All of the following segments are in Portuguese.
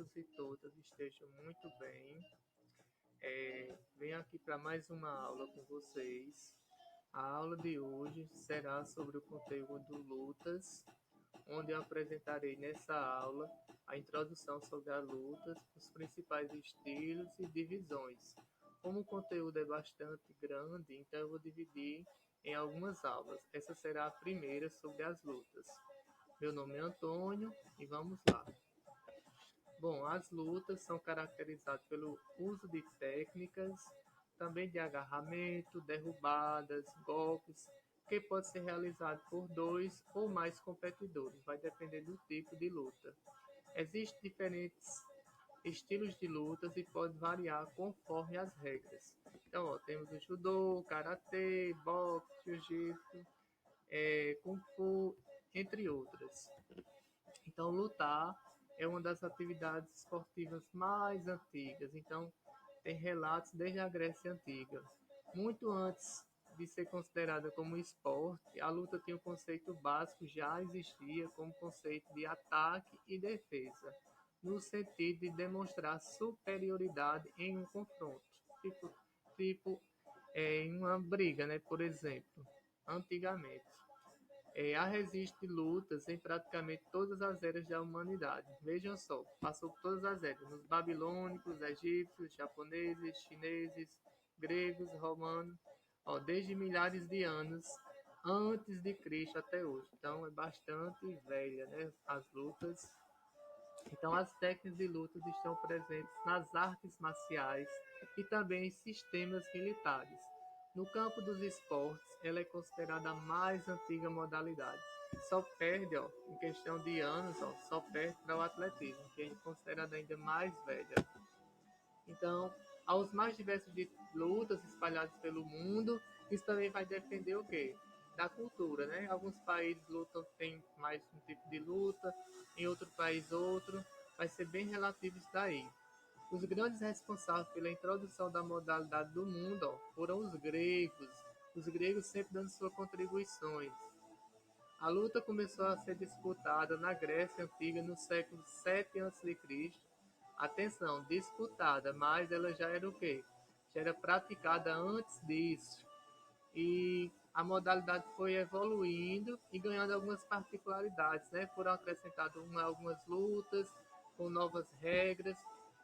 todos e todas estejam muito bem. Venho aqui para mais uma aula com vocês. A aula de hoje será sobre o conteúdo lutas, onde eu apresentarei nessa aula a introdução sobre as lutas, os principais estilos e divisões. Como o conteúdo é bastante grande, então eu vou dividir em algumas aulas. Essa será a primeira sobre as lutas. Meu nome é Antônio e vamos lá. Bom, as lutas são caracterizadas pelo uso de técnicas, também de agarramento, derrubadas, golpes, que pode ser realizado por dois ou mais competidores, vai depender do tipo de luta. Existem diferentes estilos de lutas e pode variar conforme as regras. Então, temos o judô, karatê, boxe, jiu-jitsu, kung fu, entre outras. Então, lutar é uma das atividades esportivas mais antigas. Então, tem relatos desde a Grécia Antiga. Muito antes de ser considerada como esporte, a luta tinha um conceito básico, já existia como conceito de ataque e defesa, no sentido de demonstrar superioridade em um confronto, em uma briga, né? Por exemplo, antigamente. Resiste lutas em praticamente todas as eras da humanidade. Vejam só, passou por todas as eras, nos babilônicos, egípcios, japoneses, chineses, gregos, romanos, desde milhares de anos antes de Cristo até hoje. Então é bastante velha, né, as lutas. Então as técnicas de lutas estão presentes nas artes marciais e também em sistemas militares. No campo dos esportes, ela é considerada a mais antiga modalidade. Só perde, em questão de anos, só perde para o atletismo, que é considerada ainda mais velha. Então, aos mais diversos de lutas espalhadas pelo mundo, isso também vai depender o quê? Da cultura, né? Alguns países lutam, tem mais um tipo de luta, em outro país outro, vai ser bem relativo isso daí. Os grandes responsáveis pela introdução da modalidade do mundo foram os gregos. Os gregos sempre dando suas contribuições. A luta começou a ser disputada na Grécia Antiga no século 7 a.C. Atenção, disputada, mas ela já era o quê? Já era praticada antes disso. E a modalidade foi evoluindo e ganhando algumas particularidades, né? Foram acrescentadas algumas lutas com novas regras,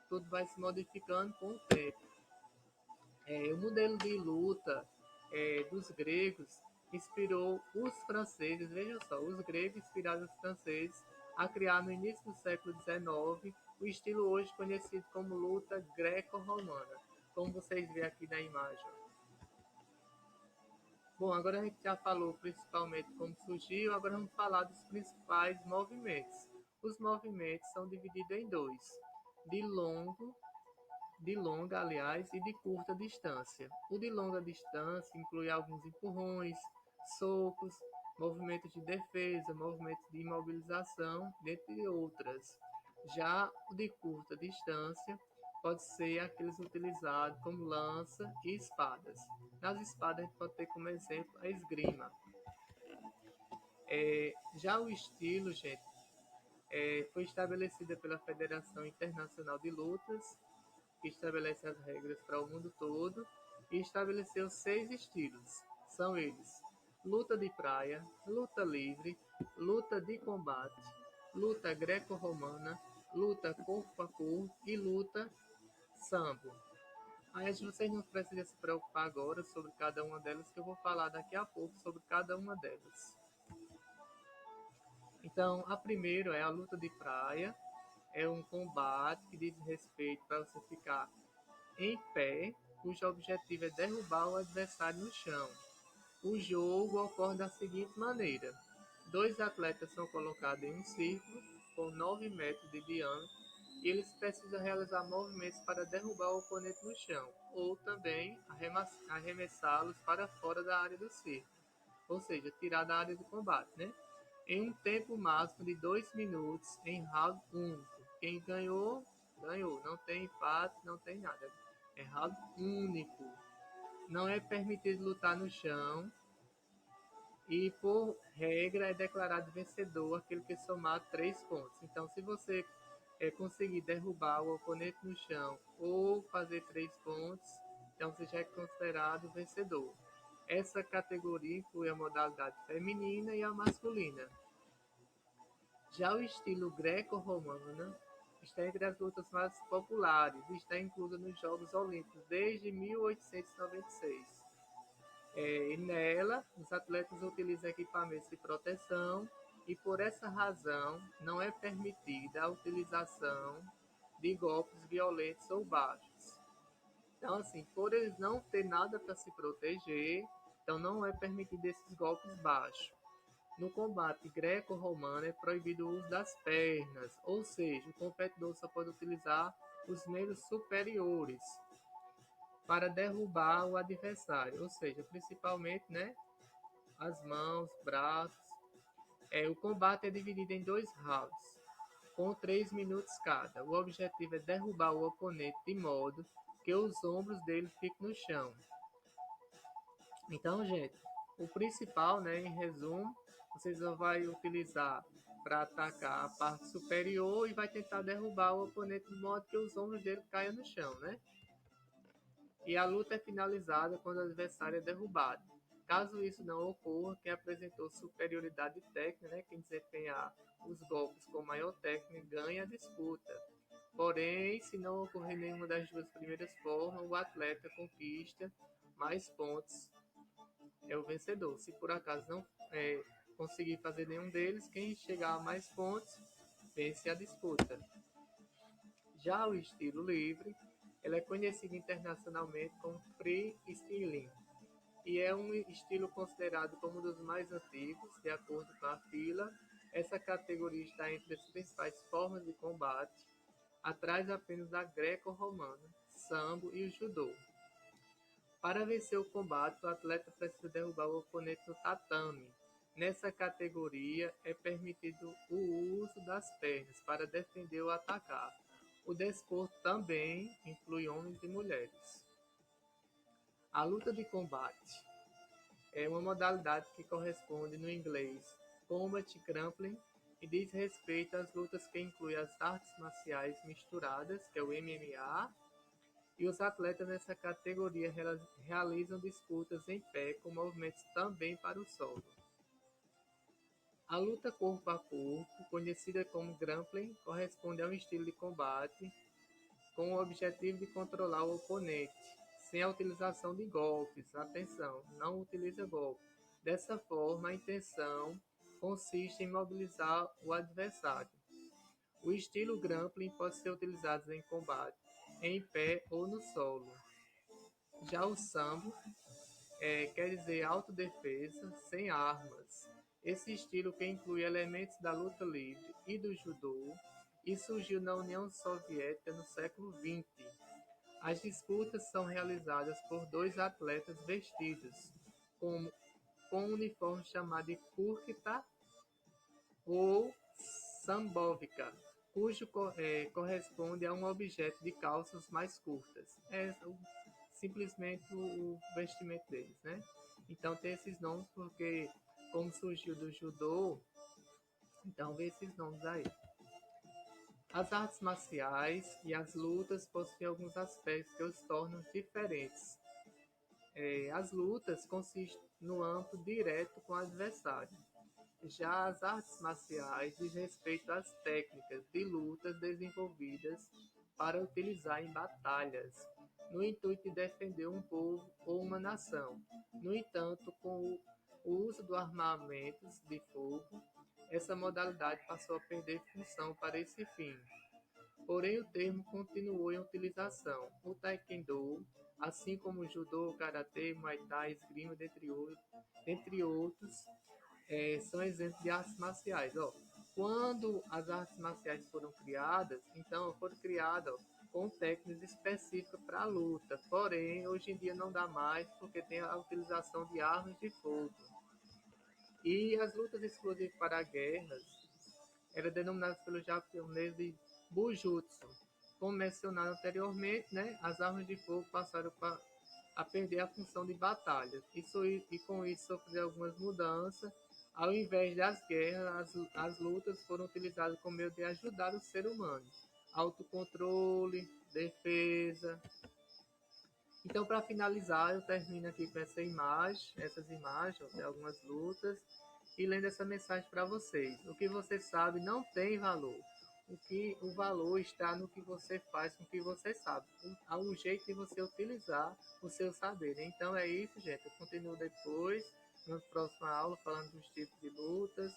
tudo vai se modificando com o tempo. O modelo de luta dos gregos inspirou os franceses, vejam só, os gregos inspiraram os franceses a criar no início do século XIX o estilo hoje conhecido como luta greco-romana, como vocês veem aqui na imagem. Bom, agora a gente já falou principalmente como surgiu, agora vamos falar dos principais movimentos. Os movimentos são divididos em dois, de longa, aliás, e de curta distância. O de longa distância inclui alguns empurrões, socos, movimentos de defesa, movimentos de imobilização, dentre outras. Já o de curta distância pode ser aqueles utilizados como lança e espadas. Nas espadas, a gente pode ter como exemplo a esgrima. Já o estilo, gente, foi estabelecida pela Federação Internacional de Lutas, que estabelece as regras para o mundo todo, e estabeleceu 6 estilos. São eles: luta de praia, luta livre, luta de combate, luta greco-romana, luta corpo a corpo e luta sambo. Aí vocês não precisam se preocupar agora sobre cada uma delas, que eu vou falar daqui a pouco sobre cada uma delas. Então, a primeira é a luta de praia. É um combate que diz respeito para você ficar em pé, cujo objetivo é derrubar o adversário no chão. O jogo ocorre da seguinte maneira: dois atletas são colocados em um círculo com 9 metros de diâmetro e eles precisam realizar movimentos para derrubar o oponente no chão, ou também arremessá-los para fora da área do círculo, ou seja, tirar da área do combate, né? Em um tempo máximo de 2 minutos em round único. Quem ganhou, ganhou. Não tem empate, não tem nada. É round único. Não é permitido lutar no chão. E, por regra, é declarado vencedor aquele que somar 3 pontos. Então, se você conseguir derrubar o oponente no chão ou fazer 3 pontos, então você já é considerado vencedor. Essa categoria inclui a modalidade feminina e a masculina. Já o estilo greco-romano está entre as lutas mais populares e está incluído nos Jogos Olímpicos desde 1896. E nela, os atletas utilizam equipamentos de proteção e, por essa razão, não é permitida a utilização de golpes violentos ou baixos. Então, assim, por eles não ter nada para se proteger, então não é permitido esses golpes baixos. No combate greco-romano é proibido o uso das pernas, ou seja, o competidor só pode utilizar os membros superiores para derrubar o adversário, ou seja, principalmente, né, as mãos, braços. O combate é dividido em 2 rounds, com 3 minutos cada. O objetivo é derrubar o oponente de modo que os ombros dele fiquem no chão. Então, gente, o principal, né, em resumo, você só vai utilizar para atacar a parte superior e vai tentar derrubar o oponente de modo que os ombros dele caiam no chão, né? E a luta é finalizada quando o adversário é derrubado. Caso isso não ocorra, quem apresentou superioridade técnica, né, quem desempenhar os golpes com maior técnica, ganha a disputa. Porém, se não ocorrer nenhuma das duas primeiras formas, o atleta conquista mais pontos, é o vencedor. Se por acaso não conseguir fazer nenhum deles, quem chegar a mais pontos vence a disputa. Já o estilo livre, ele é conhecido internacionalmente como freestyling e é um estilo considerado como um dos mais antigos, de acordo com a FILA. Essa categoria está entre as principais formas de combate, atrás apenas da greco-romana, sambo e o judô. Para vencer o combate, o atleta precisa derrubar o oponente no tatame. Nessa categoria, é permitido o uso das pernas para defender ou atacar. O desporto também inclui homens e mulheres. A luta de combate é uma modalidade que corresponde no inglês Combat Grappling e diz respeito às lutas que incluem as artes marciais misturadas, que é o MMA, e os atletas nessa categoria realizam disputas em pé com movimentos também para o solo. A luta corpo a corpo, conhecida como grappling, corresponde a um estilo de combate com o objetivo de controlar o oponente, sem a utilização de golpes. Atenção, não utiliza golpe. Dessa forma, a intenção consiste em mobilizar o adversário. O estilo grappling pode ser utilizado em combate em pé ou no solo. Já o sambo quer dizer autodefesa sem armas. Esse estilo que inclui elementos da luta livre e do judô e surgiu na União Soviética no século XX. As disputas são realizadas por 2 atletas vestidos com um uniforme chamado de kurtka ou sambovka, cujo corresponde a um objeto de calças mais curtas. É simplesmente o vestimento deles, né? Então tem esses nomes porque, como surgiu do judô, então vê esses nomes aí. As artes marciais e as lutas possuem alguns aspectos que os tornam diferentes. As lutas consistem no âmbito direto com o adversário. Já as artes marciais diz respeito às técnicas de lutas desenvolvidas para utilizar em batalhas, no intuito de defender um povo ou uma nação. No entanto, com o uso do armamentos de fogo, essa modalidade passou a perder função para esse fim. Porém, o termo continuou em utilização. O taekwondo, assim como o judô, karatê, muay thai, esgrima, dentre outros, são exemplos de artes marciais. Quando as artes marciais foram criadas, então foram criadas com técnicas específicas para a luta. Porém, hoje em dia não dá mais porque tem a utilização de armas de fogo. E as lutas exclusivas para guerras eram denominadas pelos japoneses de Bujutsu. Como mencionado anteriormente, né, as armas de fogo passaram a perder a função de batalha. E com isso sofreram algumas mudanças. Ao invés das guerras, as lutas foram utilizadas como meio de ajudar o ser humano. autocontrole, defesa. Então, para finalizar, eu termino aqui com essas imagens, de algumas lutas, e lendo essa mensagem para vocês. O que você sabe não tem valor. O valor está no que você faz com o que você sabe. O jeito de você utilizar o seu saber. Então é isso, gente. Eu continuo depois, na próxima aula, falando dos tipos de lutas.